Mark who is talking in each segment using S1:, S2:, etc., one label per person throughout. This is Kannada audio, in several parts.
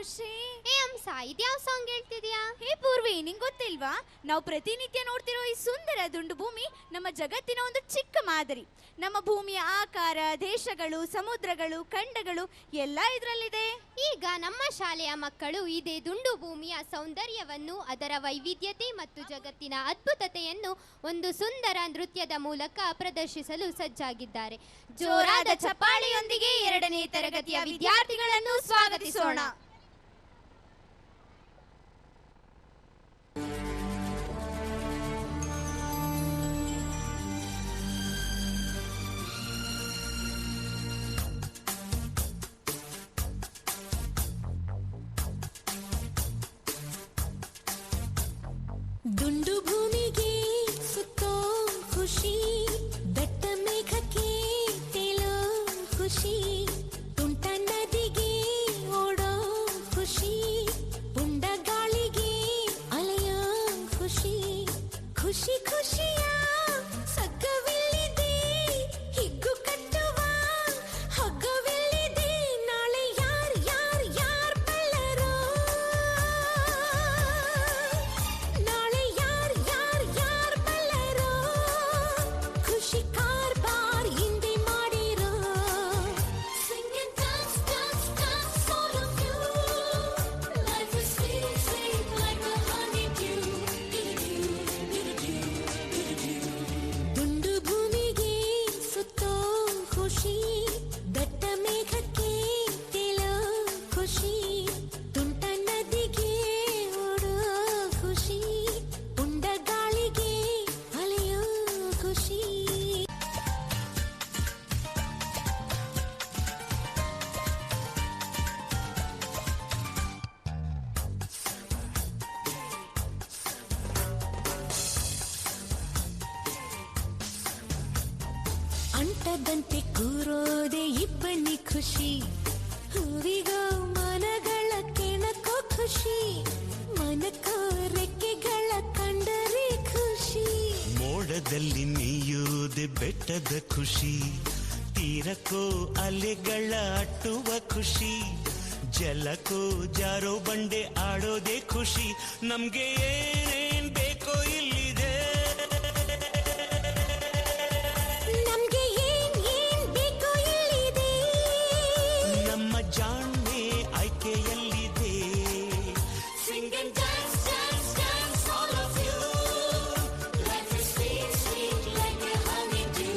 S1: ಖುಷಿ.
S2: ಏ ಹಂಸ, ಇದ್ಯಾವ ಸಾಂಗ್ ಹೇಳ್ತಿದ್ಯಾ?
S1: ಹೇ ಪೂರ್ವಿ, ನಿಂಗೆ ಗೊತ್ತಿಲ್ವಾ? ನಾವು ಪ್ರತಿನಿತ್ಯ ನೋಡ್ತಿರೋ ಈ ಸುಂದರ ದುಂಡು ಭೂಮಿ ನಮ್ಮ ಜಗತ್ತಿನ ಒಂದು ಚಿಕ್ಕ ಮಾದರಿ. ನಮ್ಮ ಭೂಮಿಯ ಆಕಾರ, ದೇಶಗಳು, ಸಮುದ್ರಗಳು, ಖಂಡಗಳು ಎಲ್ಲ ಇದರಲ್ಲಿದೆ.
S2: ಈಗ ನಮ್ಮ ಶಾಲೆಯ ಮಕ್ಕಳು ಇದೇ ದುಂಡು ಭೂಮಿಯ ಸೌಂದರ್ಯವನ್ನು, ಅದರ ವೈವಿಧ್ಯತೆ ಮತ್ತು ಜಗತ್ತಿನ ಅದ್ಭುತತೆಯನ್ನು ಒಂದು ಸುಂದರ ನೃತ್ಯದ ಮೂಲಕ ಪ್ರದರ್ಶಿಸಲು ಸಜ್ಜಾಗಿದ್ದಾರೆ.
S1: ಜೋರಾದ ಚಪ್ಪಾಳೆಯೊಂದಿಗೆ 2ನೇ ತರಗತಿಯ ವಿದ್ಯಾರ್ಥಿಗಳನ್ನು ಸ್ವಾಗತಿಸೋಣ.
S3: ದುಂಡು ಭೂಮಿಗೆ ಸುತ್ತೋ ಖುಷಿ, ದಟ್ಟ ಮೇಘಕ್ಕೆ ತೇಲೋ ಖುಷಿ, ತುಂಟ ನದಿಗೆ ಓಡೋ ಖುಷಿ, ಪುಂಡ ಗಾಳಿಗೆ ಅಲೆಯೋ ಖುಷಿ, ಖುಷಿ ಖುಷಿಯ ಸಗ್ಗವಿಲ್ಲಿದೆ, ಹಿಗ್ಗು ಕಟ್ಟುವ ಹಗ್ಗವಿಲ್ಲಿದೆ, ನಾಳೆ ಯಾರ್ ಯಾರ್ ಯಾರ್ ಬಲ್ಲರೋ, ನಾಳೆ ಯಾರ್ ಯಾರ್ ಯಾರ್ ಬಲ್ಲರೋ, ಖುಷಿ ಕಾರ್ಬಾರ್ ಹಿಂದೆ ಮಾಡಿರೋ. Sing and dance, dance, dance, all of you. Life is sweet, sweet like a honeydew. ದುಂಡು ಭೂಮಿಗೆ ಸುತ್ತೋ ಖುಷಿ, ದಟ್ಟ ಮೇಘಕ್ಕೆ ತೇಲೋ ಖುಷಿ, ತುಂಟ ನದಿಗೆ ಓಡೋ ಖುಷಿ, ಪುಂಡ ಗಾಳಿಗೆ ಅಲೆಯೋ ಖುಷಿ. ಅಂಟದಂತೆ ಕೂರೋದೆ ಇಬ್ಬನಿ ಖುಷಿ, ಹೂವಿಗೋ ಮನಗಳ ಕೆಣಕೋ ಖುಷಿ, ಮನಕೋ ರೆಕ್ಕೆಗಳ ಕಂಡರೆ ಖುಷಿ,
S4: ಮೋಡದಲ್ಲಿ ನೀಯುವುದೇ ಬೆಟ್ಟದ ಖುಷಿ, ತೀರಕ್ಕೋ ಅಲೆಗಳ ಅಟ್ಟುವ ಖುಷಿ, ಜಲಕ್ಕೋ ಜಾರೋ ಬಂಡೆ ಆಡೋದೇ ಖುಷಿ, ನಮ್ಗೆ ಏನೇನ್ ಬೇಕೋ ಇಲ್ಲಿದೆ,
S3: ನಮ್ಗೆ ಏನ್ ಏನ್ ಬೇಕೋ ಇಲ್ಲಿದೆ,
S4: ನಮ್ಮ ಜಾಣ್ಮೆ ಆಯ್ಕೆಯಲ್ಲಿದೆ.
S3: Sing and dance, dance, dance, all of you. Life is sweet, sweet like a honeydew.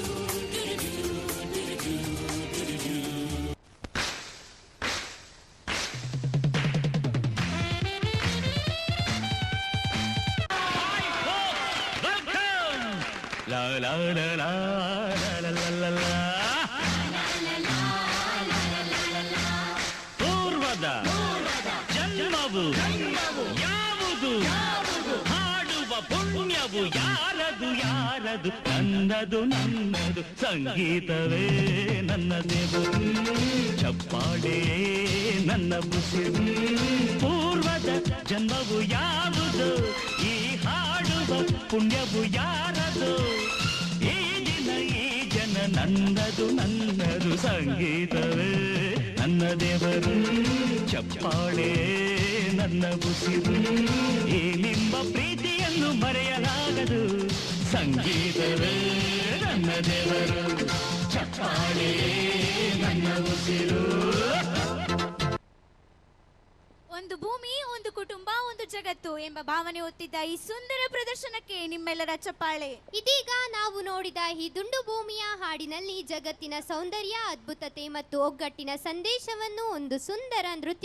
S4: ಲಾ ಲಾ ಲಾ ಲಾ ಲಾ ಲಾ ಲಾ ಲಾ. ಪೂರ್ವದ ಜನ್ಮವು ಯಾವುದು, ಹಾಡುವ ಪುಣ್ಯವು ಯಾರದು ಯಾರದು, ನನ್ನದು ನನ್ನದು ಸಂಗೀತವೇ ನನ್ನ ದೇವರು, ಚಪ್ಪಾಳೆ ನನ್ನ ಉಸಿರು, ಪೂರ್ವದ ಜನ್ಮವು ಯಾವುದು, ಈ ಹಾಡುವ ಪುಣ್ಯವು ಯಾರದು, ಈ ದಿನ ಈ ಜನ ನನ್ನದು ನನ್ನದು ಸಂಗೀತವೇ ನನ್ನ ದೇವರು, ಚಪ್ಪಾಳೆ ನನ್ನ ಉಸಿರು, ಈ ನಿಮ್ಮ ಪ್ರೀತಿಯನ್ನು ಮರೆಯಲಾಗದು, ಸಂಗೀತವೇ ನನ್ನ ದೇವರು, ಚಪ್ಪಾಳೆ ನನ್ನ ಉಸಿರು.
S1: ಒಂದು ಭೂಮಿ, ಒಂದು ಕುಟುಂಬ, ಒಂದು ಜಗತ್ತು ಎಂಬ ಭಾವನೆ ಹೊತ್ತಿದ್ದ ಈ ಸುಂದರ ಪ್ರದರ್ಶನಕ್ಕೆ ನಿಮ್ಮೆಲ್ಲರ ಚಪ್ಪಾಳೆ.
S2: ಇದೀಗ ನಾವು ನೋಡಿದ ಈ ದುಂಡು ಭೂಮಿಯ ಹಾಡಿನಲ್ಲಿ ಜಗತ್ತಿನ ಸೌಂದರ್ಯ, ಅದ್ಭುತತೆ ಮತ್ತು ಒಗ್ಗಟ್ಟಿನ ಸಂದೇಶವನ್ನು ಒಂದು ಸುಂದರ ನೃತ್ಯ